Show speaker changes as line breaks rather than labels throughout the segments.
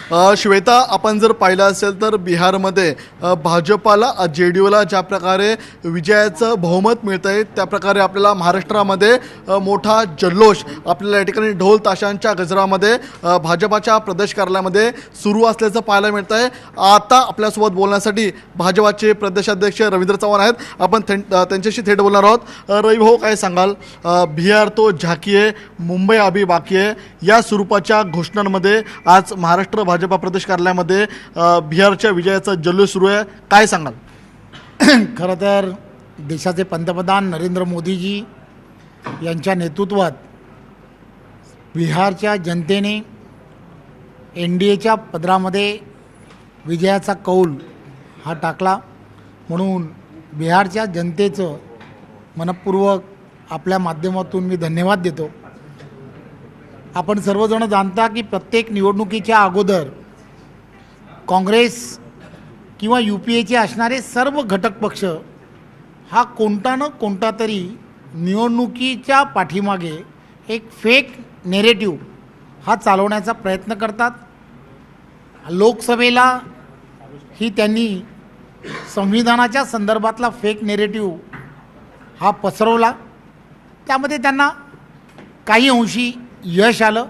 श्वेता, आपण जर पाहिलं असेल तर बिहारमध्ये भाजपाला JDUला ज्या प्रकारे विजयाचं बहुमत मिळतं आहे त्या प्रकारे आपल्याला महाराष्ट्रामध्ये मोठा जल्लोष आपल्याला या ठिकाणी ढोल ताशांच्या गजरामध्ये भाजपाच्या प्रदेश कार्यालयामध्ये सुरू असल्याचं पाहायला मिळतं आहे। आता आपल्यासोबत बोलण्यासाठी भाजपाचे प्रदेशाध्यक्ष रवींद्र चव्हाण आहेत, आपण त्यांच्याशी थेट बोलणार आहोत। रवी भाऊ, काय सांगाल? बिहार तो झाकी आहे, मुंबई अभी बाकी आहे, या स्वरूपाच्या घोषणांमध्ये आज महाराष्ट्र भाजपा प्रदेश कार्यालयामध्ये बिहारच्या विजयाचा जल्लोष सुरू आहे, काय सांगाल?
खरं तर देशाचे पंतप्रधान नरेंद्र मोदीजी यांच्या नेतृत्वात बिहारच्या जनतेने NDAच्या पदरामध्ये विजयाचा कौल हा टाकला, म्हणून बिहारच्या जनतेचं मनपूर्वक आपल्या माध्यमातून मी धन्यवाद देतो। आपण सर्वजण जाणता की प्रत्येक निवडणुकीच्या अगोदर काँग्रेस किंवा UPAचे असणारे सर्व घटक पक्ष हा कोणता न कोणता तरी निवडणुकीच्या पाठीमागे एक फेक नेरेटिव्ह हा चालवण्याचा प्रयत्न करतात। लोकसभेला ही त्यांनी संविधानाच्या संदर्भातला फेक नेरेटिव्ह हा पसरवला, त्यामध्ये त्यांना काही अंशी यश आलं,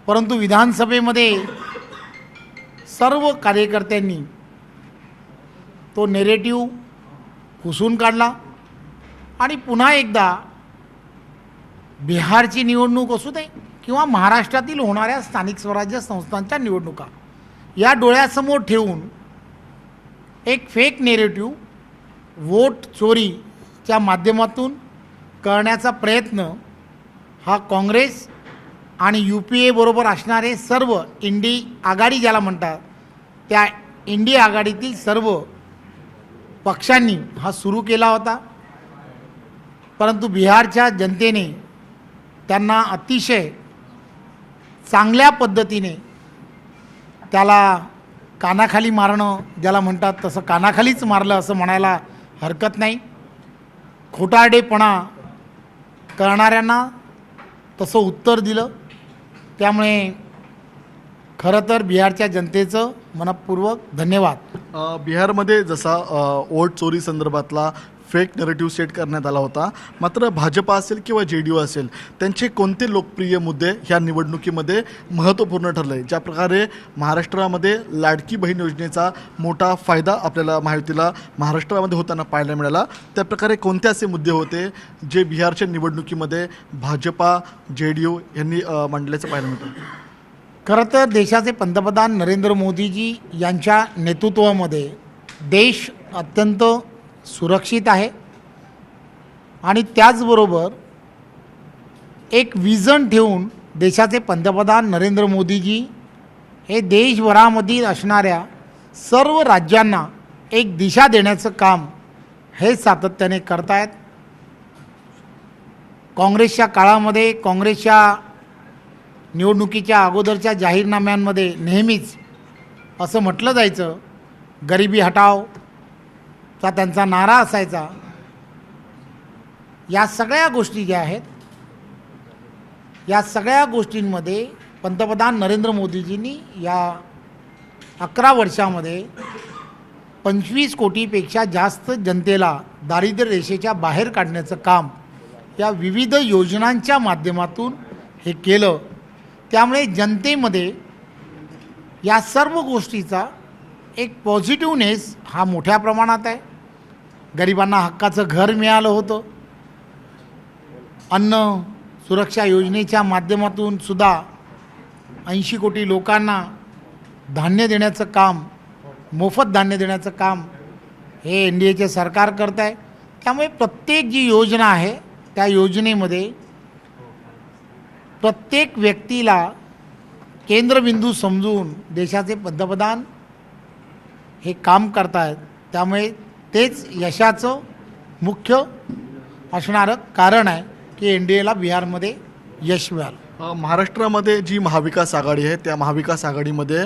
परंतु विधानसभेमध्ये सर्व कार्यकर्त्यांनी तो नेरेटिव्ह पुसून काढला आणि पुन्हा एकदा बिहारची निवडणूक असू दे किंवा महाराष्ट्रातील होणाऱ्या स्थानिक स्वराज्य संस्थांच्या निवडणुका या डोळ्यासमोर ठेवून एक फेक नेरेटिव्ह वोट चोरीच्या माध्यमातून करण्याचा प्रयत्न हा काँग्रेस आणि UPA बरोबर असणारे सर्व आघाडी ज्याला म्हणतात त्या आघाडीतील सर्व पक्षांनी हा सुरू केला होता, परंतु बिहारच्या जनतेने त्यांना अतिशय चांगल्या पद्धतीने त्याला कानाखाली मारणं ज्याला म्हणतात तसं कानाखालीच मारलं असं म्हणायला हरकत नाही। खोटारडेपणा करणाऱ्यांना तसं उत्तर दिलं, त्यामुळे खरं तर बिहारच्या जनतेचं मनपूर्वक धन्यवाद।
बिहारमध्ये जसा वोट चोरी संदर्भातला फेक नरेटिव्ह सेट करण्यात आला होता, मात्र भाजपा असेल किंवा JDU असेल त्यांचे कोणते लोकप्रिय मुद्दे ह्या निवडणुकीमध्ये महत्त्वपूर्ण ठरले? ज्या प्रकारे महाराष्ट्रामध्ये लाडकी बहीण योजनेचा मोठा फायदा आपल्याला महायुतीला महाराष्ट्रामध्ये होताना पाहायला मिळाला, त्या प्रकारे कोणते असे मुद्दे होते जे बिहारच्या निवडणुकीमध्ये भाजपा JDU यांनी मांडल्याचं पाहायला मिळतं?
खरं तर देशाचे पंतप्रधान नरेंद्र मोदीजी यांच्या नेतृत्वामध्ये देश अत्यंत सुरक्षित आहे आणि त्याचबरोबर एक विजन ठेवून देशाचे पंतप्रधान नरेंद्र मोदीजी हे देशभरामधील असणाऱ्या सर्व राज्यांना एक दिशा देण्याचं काम हे सातत्याने करत आहेत। काँग्रेसच्या काळामध्ये काँग्रेसच्या निवडणुकीच्या अगोदरच्या जाहीरनाम्यांमध्ये नेहमीच असं म्हटलं जायचं, गरिबी हटाव चा त्यांचा नारा असायचा। या सगळ्या गोष्टी ज्या आहेत या सगळ्या गोष्टींमध्ये पंतप्रधान नरेंद्र मोदीजींनी या 11 वर्षामध्ये 25 कोटीपेक्षा जास्त जनतेला दारिद्र्य रेषेच्या बाहेर काढण्याचं काम या विविध योजनांच्या माध्यमातून हे केलं, त्यामुळे जनतेमध्ये या सर्व गोष्टीचा एक पॉझिटिव्हनेस हा मोठ्या प्रमाणात आहे। गरिबांना हक्काचं घर मिळालं होतं, अन्न सुरक्षा योजनेच्या माध्यमातून सुद्धा 80 कोटी लोकांना धान्य देण्याचं काम, मोफत धान्य देण्याचं काम हे NDAचे सरकार करत आहे। त्यामुळे प्रत्येक जी योजना आहे त्या योजनेमध्ये प्रत्येक व्यक्तीला केंद्रबिंदू समजून देशाचे पंतप्रधान हे काम करत आहेत, त्यामुळे तेच यशाचं मुख्य असणारं कारण आहे की NDAला बिहारमध्ये यश मिळालं।
महाराष्ट्रामध्ये जी महाविकास आघाडी आहे त्या महाविकास आघाडीमध्ये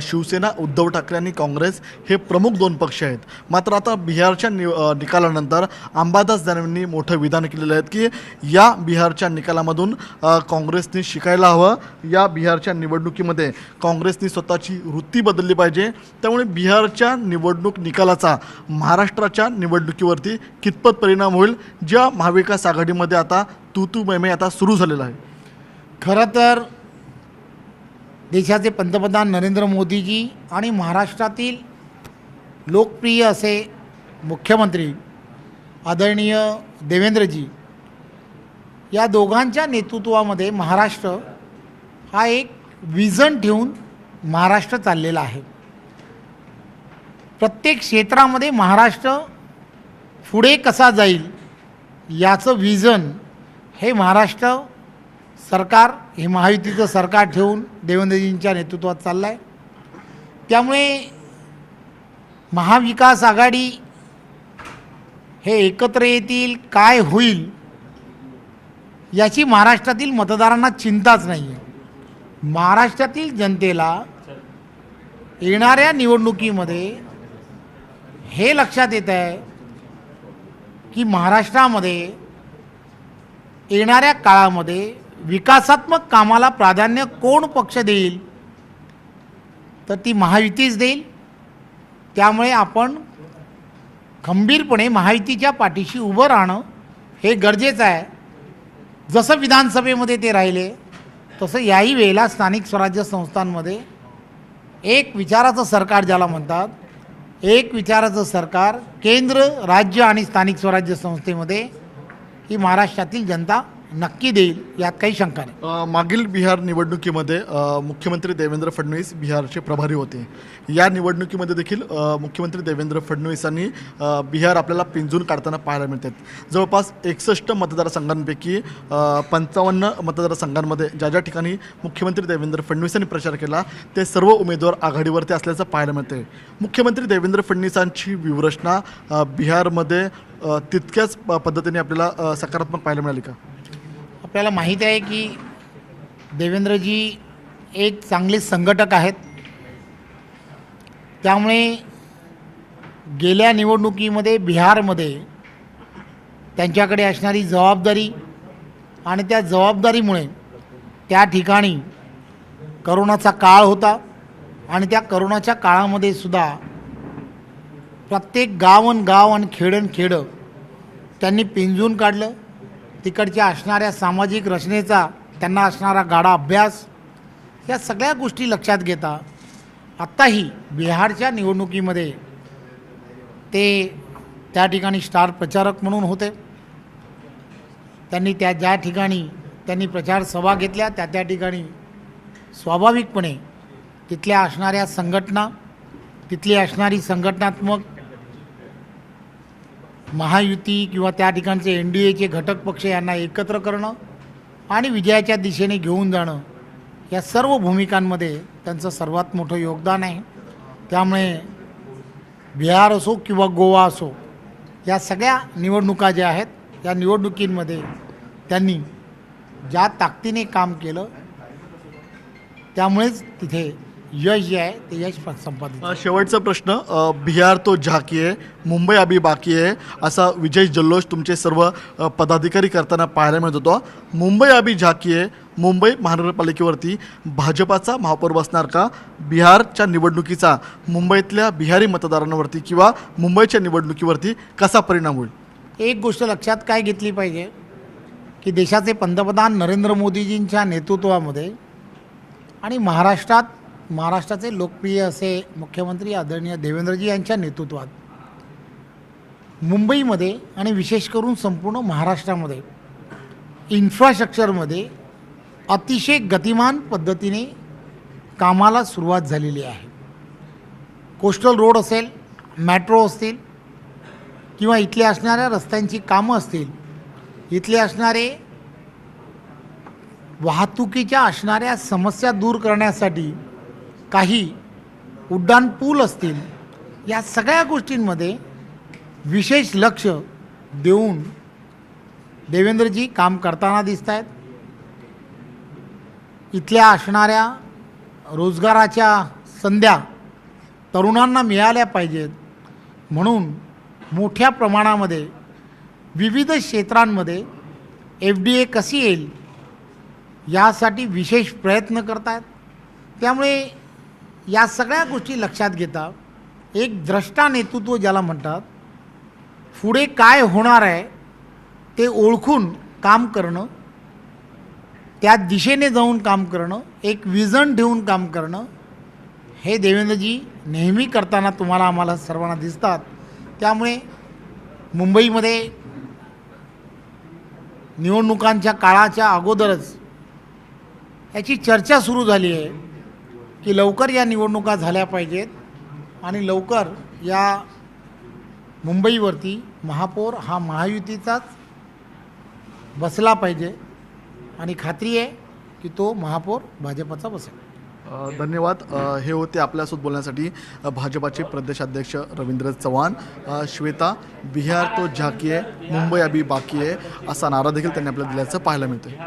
शिवसेना, उद्धव ठाकरे आणि काँग्रेस हे प्रमुख दोन पक्ष आहेत. मात्र आता बिहारच्या निकालानंतर अंबादास दानवेंनी मोठं विधान केलेलं आहे की या बिहारच्या निकालामधून काँग्रेसने शिकायला हवं. या बिहारच्या निवडणुकीमध्ये काँग्रेसने स्वतःची वृत्ती बदलली पाहिजे. त्यामुळे बिहारच्या निवडणूक निकालाचा महाराष्ट्राच्या निवडणुकीवरती कितपत परिणाम होईल, ज्या महाविकास आघाडीमध्ये आता तू मैमे आता सुरू झालेला आहे.
खरं तर देशाचे पंतप्रधान नरेंद्र मोदीजी आणि महाराष्ट्रातील लोकप्रिय असे मुख्यमंत्री आदरणीय देवेंद्रजी या दोघांच्या नेतृत्वामध्ये महाराष्ट्र हा एक विजन ठेवून महाराष्ट्र चाललेला आहे. प्रत्येक क्षेत्रामध्ये महाराष्ट्र पुढे कसा जाईल याचं विजन हे महाराष्ट्र सरकार, हे महायुतीचं सरकार ठेवून देवेंद्रजींच्या नेतृत्वात चाललं आहे. त्यामुळे महाविकास आघाडी हे एकत्र येतील, काय होईल याची महाराष्ट्रातील मतदारांना चिंताच नाही आहे. महाराष्ट्रातील जनतेला येणाऱ्या निवडणुकीमध्ये हे लक्षात येत आहे की महाराष्ट्रामध्ये येणाऱ्या काळामध्ये विकासात्मक कामाला प्राधान्य कोण पक्ष देईल, तर ती महायुतीच देईल. त्यामुळे आपण खंबीरपणे महायुतीच्या पाठीशी उभं राहणं हे गरजेचं आहे. जसं विधानसभेमध्ये ते राहिले तसं याही वेळेला स्थानिक स्वराज्य संस्थांमध्ये एक विचाराचं सरकार ज्याला म्हणतात, एक विचाराचं सरकार केंद्र, राज्य आणि स्थानिक स्वराज्य संस्थेमध्ये ही महाराष्ट्रातील जनता नक्की देईल, यात काही शंका नाही.
मागील बिहार निवडणुकीमध्ये मुख्यमंत्री देवेंद्र फडणवीस बिहारचे प्रभारी होते. या निवडणुकीमध्ये देखील मुख्यमंत्री देवेंद्र फडणवीसांनी बिहार आपल्याला पिंजून काढताना पाहायला मिळतात. जवळपास 61 मतदारसंघांपैकी 55 मतदारसंघांमध्ये ज्या ज्या ठिकाणी मुख्यमंत्री देवेंद्र फडणवीसांनी प्रचार केला ते सर्व उमेदवार आघाडीवरती असल्याचं पाहायला मिळते. मुख्यमंत्री देवेंद्र फडणवीसांची व्यूहरचना बिहारमध्ये तितक्याच पद्धतीने आपल्याला सकारात्मक पाहायला मिळाली का?
आपल्याला माहीत आहे की देवेंद्रजी एक चांगले संघटक आहेत. त्यामुळे गेल्या निवडणुकीमध्ये बिहारमध्ये त्यांच्याकडे असणारी जबाबदारी आणि त्या जबाबदारीमुळे त्या ठिकाणी करोनाचा काळ होता आणि त्या करोनाच्या काळामध्ये सुद्धा प्रत्येक गाव आणि खेडं त्यांनी पिंजून काढलं. तिकडच्या असणाऱ्या सामाजिक रचनेचा त्यांना असणारा गाढा अभ्यास, या सगळ्या गोष्टी लक्षात घेता आत्ताही बिहारच्या निवडणुकीमध्ये ते त्या ठिकाणी स्टार प्रचारक म्हणून होते. त्यांनी ज्या ठिकाणी त्यांनी प्रचार सभा घेतल्या त्या ठिकाणी स्वाभाविकपणे तिथल्या असणाऱ्या संघटना, तिथली असणारी संघटनात्मक महायुती किंवा त्या ठिकाणचे NDAचे घटक पक्ष यांना एकत्र करणं आणि विजयाच्या दिशेने घेऊन जाणं, या सर्व भूमिकांमध्ये त्यांचं सर्वात मोठं योगदान आहे. त्यामुळे बिहार असो किंवा गोवा असो, या सगळ्या निवडणुका ज्या आहेत या निवडणुकींमध्ये त्यांनी ज्या ताकदीने काम केलं त्यामुळेच तिथे यश जे आहे ते यश संपादित.
शेवटचा प्रश्न, बिहार तो झाकीये, मुंबई अभी बाकी आहे असा विजय जल्लोष तुमचे सर्व पदाधिकारी करताना पाहायला मिळत होतो. मुंबई अभी झाकीये, मुंबई महानगरपालिकेवरती भाजपाचा महापौर बसणार का? बिहारच्या निवडणुकीचा मुंबईतल्या बिहारी मतदारांवरती किंवा मुंबईच्या निवडणुकीवरती कसा परिणाम होईल?
एक गोष्ट लक्षात काय घेतली पाहिजे की देशाचे पंतप्रधान नरेंद्र मोदीजींच्या नेतृत्वामध्ये आणि महाराष्ट्राचे लोकप्रिय असे मुख्यमंत्री आदरणीय देवेंद्रजी यांच्या नेतृत्वात मुंबईमध्ये आणि विशेष करून संपूर्ण महाराष्ट्रामध्ये इन्फ्रास्ट्रक्चरमध्ये अतिशय गतिमान पद्धतीने कामाला सुरुवात झालेली आहे. कोस्टल रोड असेल, मेट्रो असतील किंवा इथले असणाऱ्या रस्त्यांची कामं असतील, इथले असणारे वाहतुकीच्या असणाऱ्या समस्या दूर करण्यासाठी काही उड्डाण पूल असतील, या सगळ्या गोष्टींमध्ये विशेष लक्ष देऊन देवेंद्रजी काम करताना दिसत आहेत. इथल्या असणाऱ्या रोजगाराच्या संध्या तरुणांना मिळाल्या पाहिजेत म्हणून मोठ्या प्रमाणामध्ये विविध क्षेत्रांमध्ये FDA कशी येईल यासाठी विशेष प्रयत्न करत आहेत. त्यामुळे या सगळ्या गोष्टी लक्षात घेता एक द्रष्टा नेतृत्व ज्याला म्हणतात, पुढे काय होणार आहे ते ओळखून काम करणं, त्या दिशेने जाऊन काम करणं, एक विजन ठेवून काम करणं, हे देवेंद्रजी नेहमी करताना तुम्हाला आम्हाला सर्वांना दिसतात. त्यामुळे मुंबईमध्ये निवडणुकांच्या काळाच्या अगोदरच याची चर्चा सुरू झाली आहे की लवकर या निवडणुका झाल्या पाहिजेत आणि लवकर या मुंबईवरती महापौर हा महायुतीचाच बसला पाहिजे आणि खात्री आहे की तो महापौर भाजपचा बसेल.
धन्यवाद. हे होते आपल्यासोबत बोलण्यासाठी भाजपाचे प्रदेशाध्यक्ष रवींद्र चव्हाण. श्वेता, बिहार तो झाकी आहे, मुंबई अभी बाकी आहे असा नारा देखील त्यांनी आपल्याला दिल्याचं पाहायला मिळतं.